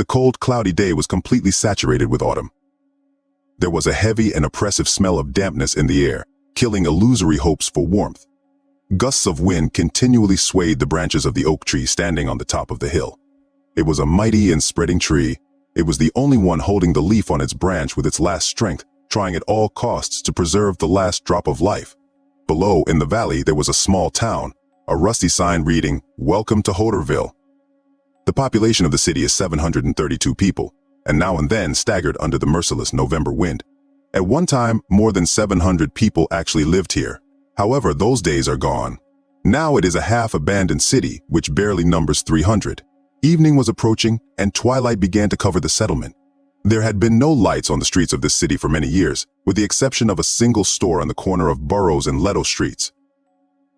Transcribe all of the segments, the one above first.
cold, cloudy day was completely saturated with autumn. There was a heavy and oppressive smell of dampness in the air, killing illusory hopes for warmth. Gusts of wind continually swayed the branches of the oak tree standing on the top of the hill. It was a mighty and spreading tree. It was the only one holding the leaf on its branch with its last strength, trying at all costs to preserve the last drop of life. Below, in the valley, there was a small town, a rusty sign reading, "Welcome to Hoderville." The population of the city is 732 people, and now and then staggered under the merciless November wind. At one time, more than 700 people actually lived here. However, those days are gone. Now it is a half-abandoned city, which barely numbers 300. Evening was approaching, and twilight began to cover the settlement. There had been no lights on the streets of this city for many years, with the exception of a single store on the corner of Burroughs and Leto Streets.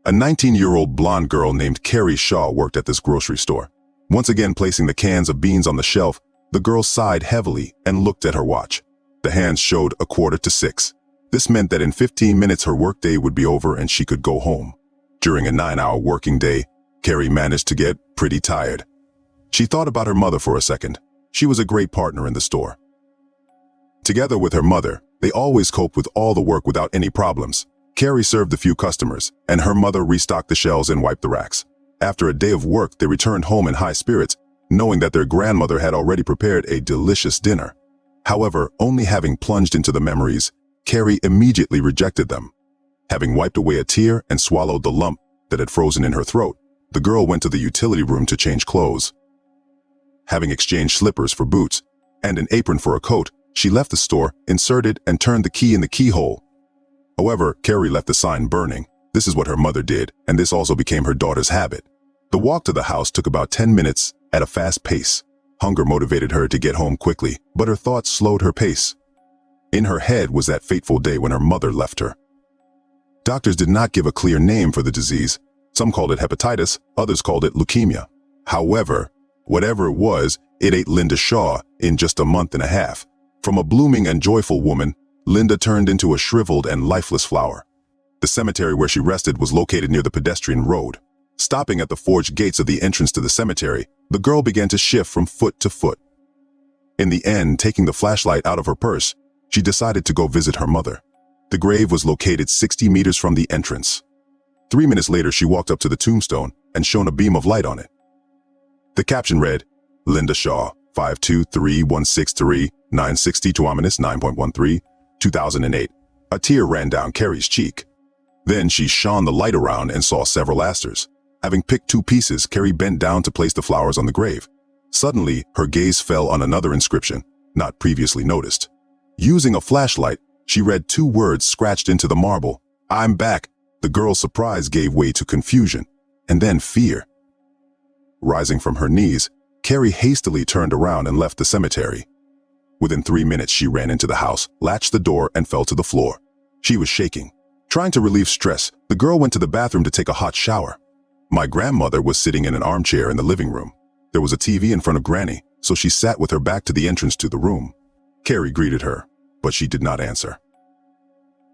A 19-year-old blonde girl named Carrie Shaw worked at this grocery store. Once again placing the cans of beans on the shelf, the girl sighed heavily and looked at her watch. The hands showed 5:45. This meant that in 15 minutes her workday would be over and she could go home. During a 9-hour working day, Carrie managed to get pretty tired. She thought about her mother for a second. She was a great partner in the store. Together with her mother, they always coped with all the work without any problems. Carrie served a few customers, and her mother restocked the shelves and wiped the racks. After a day of work, they returned home in high spirits, knowing that their grandmother had already prepared a delicious dinner. However, only having plunged into the memories, Carrie immediately rejected them. Having wiped away a tear and swallowed the lump that had frozen in her throat, the girl went to the utility room to change clothes. Having exchanged slippers for boots and an apron for a coat, she left the store, inserted and turned the key in the keyhole. However, Carrie left the sign burning. This is what her mother did, and this also became her daughter's habit. The walk to the house took about 10 minutes at a fast pace. Hunger motivated her to get home quickly, but her thoughts slowed her pace. In her head was that fateful day when her mother left her. Doctors did not give a clear name for the disease. Some called it hepatitis, others called it leukemia. However, whatever it was, it ate Linda Shaw in just a month and a half. From a blooming and joyful woman, Linda turned into a shriveled and lifeless flower. The cemetery where she rested was located near the pedestrian road. Stopping at the forged gates of the entrance to the cemetery, the girl began to shift from foot to foot. In the end, taking the flashlight out of her purse, she decided to go visit her mother. The grave was located 60 meters from the entrance. 3 minutes later, she walked up to the tombstone and shone a beam of light on it. The caption read, "Linda Shaw, 523-163-960-9.13, 2008. A tear ran down Carrie's cheek. Then she shone the light around and saw several asters. Having picked 2 pieces, Carrie bent down to place the flowers on the grave. Suddenly, her gaze fell on another inscription, not previously noticed. Using a flashlight, she read 2 words scratched into the marble. "I'm back." The girl's surprise gave way to confusion, and then fear. Rising from her knees, Carrie hastily turned around and left the cemetery. Within 3 minutes, she ran into the house, latched the door, and fell to the floor. She was shaking. Trying to relieve stress, the girl went to the bathroom to take a hot shower. My grandmother was sitting in an armchair in the living room. There was a TV in front of Granny, so she sat with her back to the entrance to the room. Carrie greeted her, but she did not answer.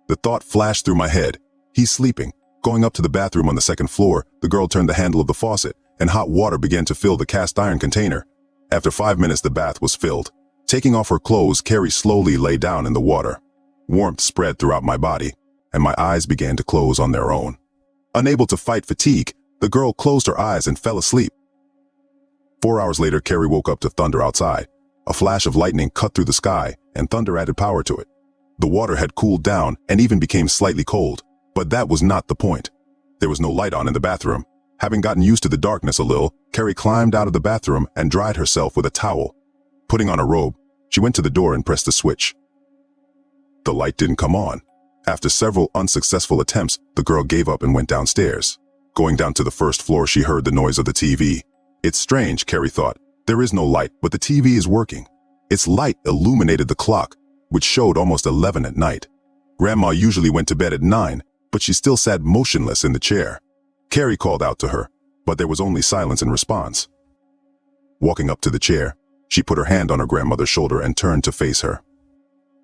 The thought flashed through my head. He's sleeping. Going up to the bathroom on the second floor, the girl turned the handle of the faucet, and hot water began to fill the cast iron container. After 5 minutes, the bath was filled. Taking off her clothes, Carrie slowly lay down in the water. Warmth spread throughout my body, and my eyes began to close on their own. Unable to fight fatigue, the girl closed her eyes and fell asleep. 4 hours later, Carrie woke up to thunder outside. A flash of lightning cut through the sky, and thunder added power to it. The water had cooled down and even became slightly cold, but that was not the point. There was no light on in the bathroom. Having gotten used to the darkness a little, Carrie climbed out of the bathroom and dried herself with a towel. Putting on a robe, she went to the door and pressed the switch. The light didn't come on. After several unsuccessful attempts, the girl gave up and went downstairs. Going down to the first floor, she heard the noise of the TV. It's strange, Carrie thought. There is no light, but the TV is working. Its light illuminated the clock, which showed almost 11 at night. Grandma usually went to bed at 9, but she still sat motionless in the chair. Carrie called out to her, but there was only silence in response. Walking up to the chair, she put her hand on her grandmother's shoulder and turned to face her.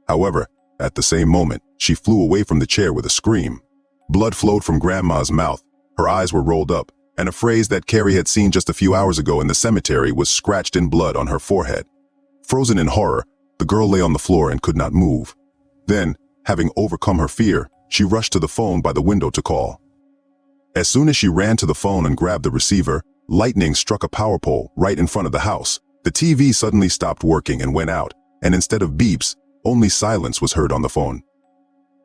However, at the same moment, she flew away from the chair with a scream. Blood flowed from Grandma's mouth. Her eyes were rolled up, and a phrase that Carrie had seen just a few hours ago in the cemetery was scratched in blood on her forehead. Frozen in horror, the girl lay on the floor and could not move. Then, having overcome her fear, she rushed to the phone by the window to call. As soon as she ran to the phone and grabbed the receiver, lightning struck a power pole right in front of the house. The TV suddenly stopped working and went out, and instead of beeps, only silence was heard on the phone.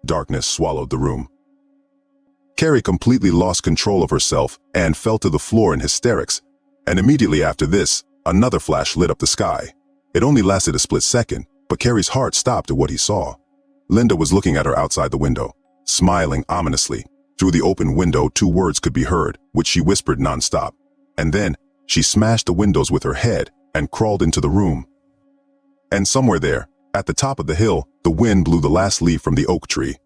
Darkness swallowed the room. Carrie completely lost control of herself and fell to the floor in hysterics, and immediately after this, another flash lit up the sky. It only lasted a split second, but Carrie's heart stopped at what he saw. Linda was looking at her outside the window, smiling ominously. Through the open window, 2 words could be heard, which she whispered nonstop. And then, she smashed the windows with her head and crawled into the room. And somewhere there, at the top of the hill, the wind blew the last leaf from the oak tree.